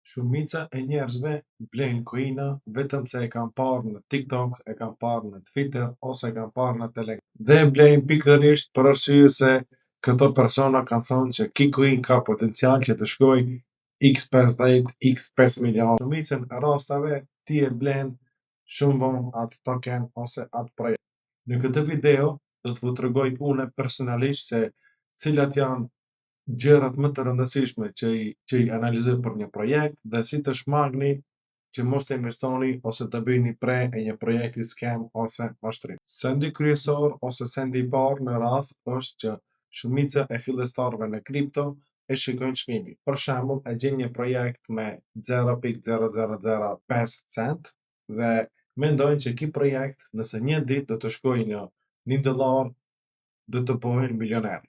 Shumica e njerëzve blejnë coina vetëm se e kanë parë në TikTok, e kanë parë në Twitter ose e kanë parë në Telegram. Dhe e blejnë pikërisht për arsye se këto persona kanë thonë që ky coin ka potencial që të shkojë x50, x5 milion. Shumicën e rasteve ti e blen shumë vonë atë token ose atë projekt. Në këtë video do t'vu tregoj une personalisht se cilat janë gjërat më të rëndësishme që i analizoj për një projekt dhe si të shmangni që mos të investoni ose të bëni pre e një projekti scam ose mashtrim. Sendi kryesor ose sendi i parë në radh është që shumica e fillestarëve në kripto e shikojnë çmimin. Për shembull, e gjen një projekt me 0.0005 cent dhe mendojnë që ky projekt nëse një ditë do të shkojë në $1 do të bëhen milioner.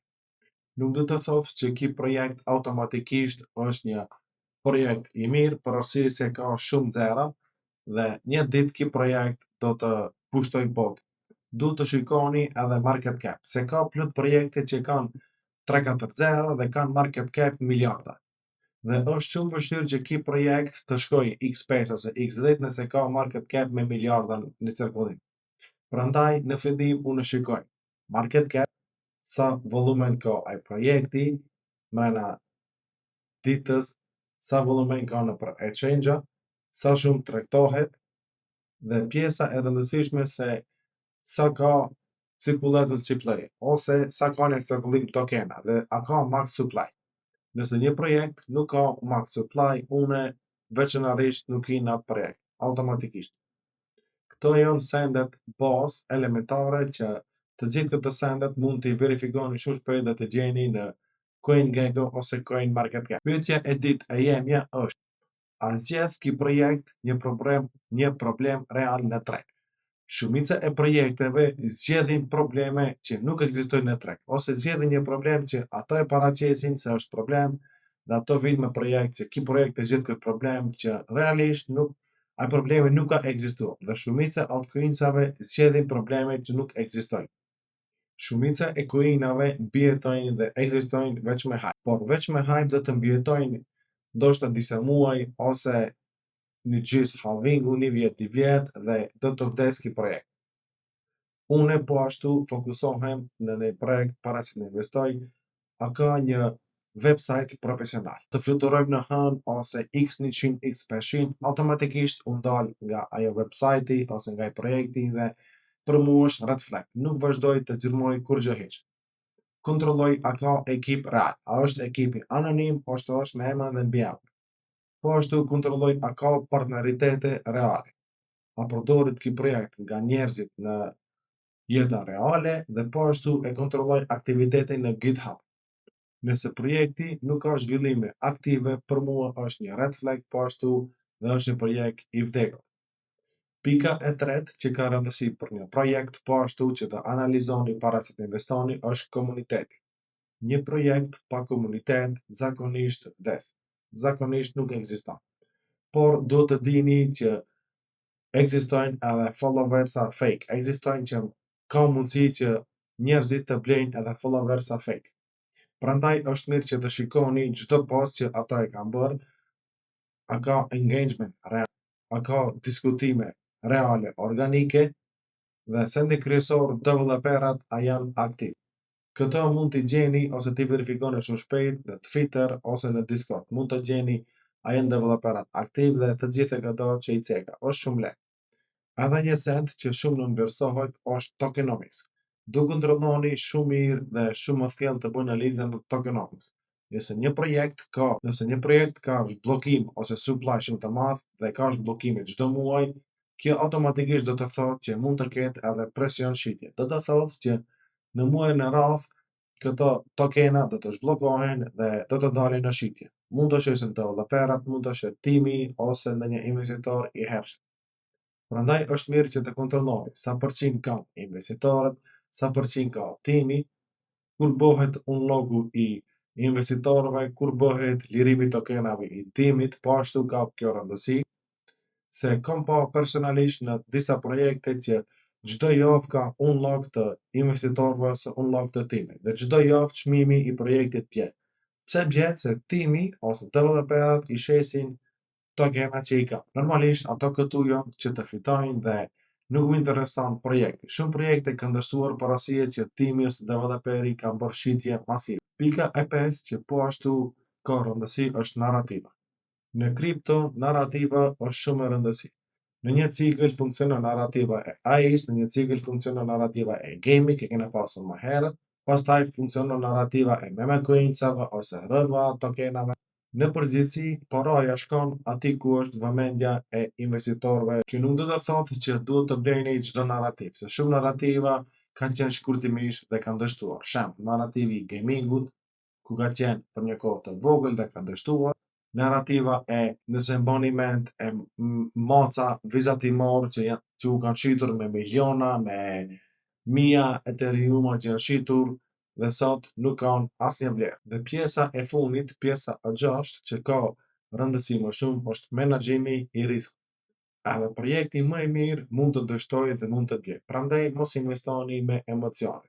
Nuk do të thotë që ky projekt automatikisht është një projekt i mirë për arsye se ka shumë zera dhe një ditë ky projekt do të pushtoj botë. Duhet të shikoni edhe market cap, se ka plot projekte që kanë 3-4 zera dhe kanë market cap miliarda. Dhe është shumë vështirë që ky projekt të shkojë x5 ose x10 nëse ka market cap me miliarda në cirkullim. Prandaj në fillim unë shikoj market cap, sa volumen ka ai projekti, mrena ditës, sa volumen ka nëpër exchange-a, sa shumë tregtohet dhe pjesa e rëndësishme se sa ka circulated supply ose sa ka në cirkullim tokena dhe a ka max supply. Nëse një projekt nuk ka max supply, une veçanërisht nuk hi në atë projekt, automatikisht. Këto janë sendet bazë elementare që të gjithë këto sendet mund t'i verifikoni shumë shpejt dhe të gjeni në CoinGecko ose CoinMarketCap. Pyetja e ditë e jemja është: a zgjedh ky projekt një problem real në treg? Shumica e projekteve zgjedhin probleme që nuk ekzistojnë në treg, ose zgjedhin një problem që ato e paraqesin se është problem dhe ato vinë me projekt që ky projekt e zgjedh këtë problem që realisht ai problemi nuk ka ekzistuar dhe shumica e altcoinsave zgjedhin probleme që nuk ekzistojnë. Shumica e coinave mbijetojnë dhe ekzistojnë veç me hype, por veç me hype do të mbijetojnë ndoshta disa muaj ose një gjysmë halvingu, një vjet, 2 vjet dhe do të vdes ky projekt. Une po ashtu fokusohem në një projekt para se të investoj, a ka një website profesional. Të fluturojmë në hënë ose x100, x500, automatikisht unë dal nga ajo website ose nga ai projekti dhe për mua është red flag. Nuk vazhdoj të xhirmoj kurrë hiç. Kontrolloj a ka ekip real, a është ekipi anonim ose është me emër dhe mbiemër. Po ashtu kontrolloj a ka partneritete reale. A përdoret ky projekt nga njerëzit në jetën reale dhe po ashtu e kontrolloj aktivitetin në GitHub. Nëse projekti nuk ka zhvillime aktive, për mua është një red flag, po ashtu dhe është një projekt i vdekur. Pika e tretë që ka rëndësi për një projekt, po ashtu që të analizoni para se të investoni, është komuniteti. Një projekt pa komunitet zakonisht vdes. Zakonisht nuk ekziston. Por duhet të dini që ekzistojnë edhe followersa fake. Ekzistojnë që ka mundësi që njerëzit të blejnë edhe followersa fake. Prandaj është mirë që të shikoni çdo post që ata e kanë bërë, a ka engagement real, a ka diskutime reale, organike dhe sendi kryesor developerat a janë aktiv. Këto mund t'i gjeni ose t'i verifikoni shumë shpejt në Twitter ose në Discord. Mund të gjeni a janë developerat aktiv dhe të gjithë këto që i ceka. Është shumë lehtë. Edhe një send që shumë nuk vlerësohet është tokenomics. Duhet kontrolloni shumë mirë dhe shumë më thellë të bëni analizën në tokenomics. Nëse një projekt ka zhbllokim ose supply shumë të madh dhe ka zhbllokime çdo muaj, kjo automatikisht do të thotë që mund të ketë edhe presion shitje. Do të thotë që në muajin e radh këto tokena do të zhbllokohen dhe do të dalin në shitje. Mund të qenë developerat, mund të qenë timi ose ndonjë investitor i hershëm. Prandaj është mirë që të kontrolloni sa përqind kanë investitorët, sa përqind ka timi, kur bëhet unloku i investitorëve, kur bëhet lirimi i tokenave i timit, po ashtu ka kjo rëndësi se kam pa personalisht në disa projekte që çdo javë ka unlock të investitorëve ose unlock të timit dhe çdo javë çmimi i projektit bie. Pse bie? Se timi ose developerat i shesin tokena që i ka. Normalisht ato këtu janë që të fitojnë dhe nuk më intereson projekti. Shumë projekte kanë ndërsuar porosie që timi ose developeri ka bërë shitje masive. Pika e 5 që po ashtu ka rëndësi është narrativa. Në kripto, narrativa është shumë e rëndësi. Në një cikël funksionon narrativa e AI-s, në një cikël funksionon narrativa e gaming, që kena pasur më herët, pastaj funksionon narrativa e meme coinsave ose rrëva tokenave. Në përgjithësi, paraja shkon aty ku është vëmendja e investitorëve. Kjo nuk do të thotë që duhet të blejni çdo narrativ, se shumë narrativa kanë qenë shkurtimisht dhe kanë dështuar. Shembull, narrativi i gamingut, ku ka qenë për një kohë të vogël dhe ka dështuar. Narrativa e nëse mbani mend e maca vizatimor që u kanë shitur me miliona, me mija Ethereum që janë shitur dhe sot nuk kanë asnjë vlerë. Dhe pjesa e fundit, pjesa e 6 që ka rëndësi më shumë është menaxhimi i riskut. Edhe projekti më i mirë mund të dështojë dhe mund të vijë. Prandaj mos investoni me emocione.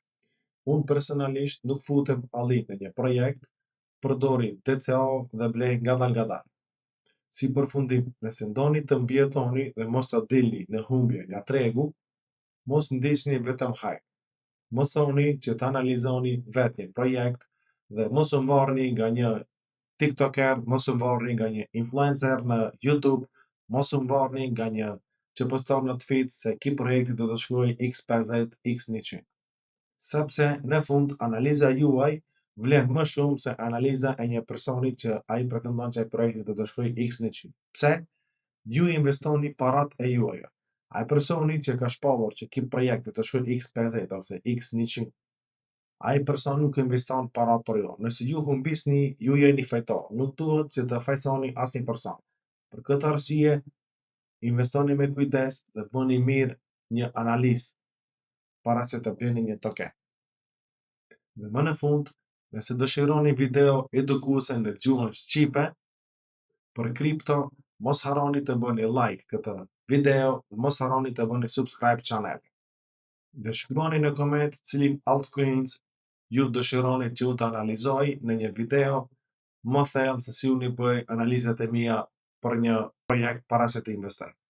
Unë personalisht nuk futem alli në një projekt, përdori DCA dhe blej ngadalë. Si përfundim, nëse ndoni të mbijetoni dhe mos të dilni në humbje nga tregu, mos ndiqni vetëm hype. Mësoni që të analizoni vetë një projekt dhe mos u mbarni nga një TikToker, mos u mbarni nga një influencer në YouTube, mos u mbarni nga një që poston në feed se ky projekti do të shkojë x50, x100. Sepse në fund analiza juaj vlen më shumë se analiza e një personi që ai pretendon që ai projekti do të shkojë x100. Pse? Ju investoni parat e juaja. Ai personi që ka shpallur që ky projekt do të shkojë x50 ose x100, ai person nuk investon para për ju. Nëse ju humbisni, ju jeni fajtor. Nuk duhet që të fajsoni asnjë person. Për këtë arsye, investoni me kujdes dhe bëni mirë një analizë para se të bleni një token. Dhe më në fund, nëse dëshironi video edukuese në gjuhën shqipe për kripto, mos harroni të bëni like këtë video dhe mos harroni të bëni subscribe channel. Dhe shkruani në koment cilin altcoins ju dëshironi t'ju të analizoj në një video më thellë se si unë i bëj analizat e mia për një projekt para se të investoj.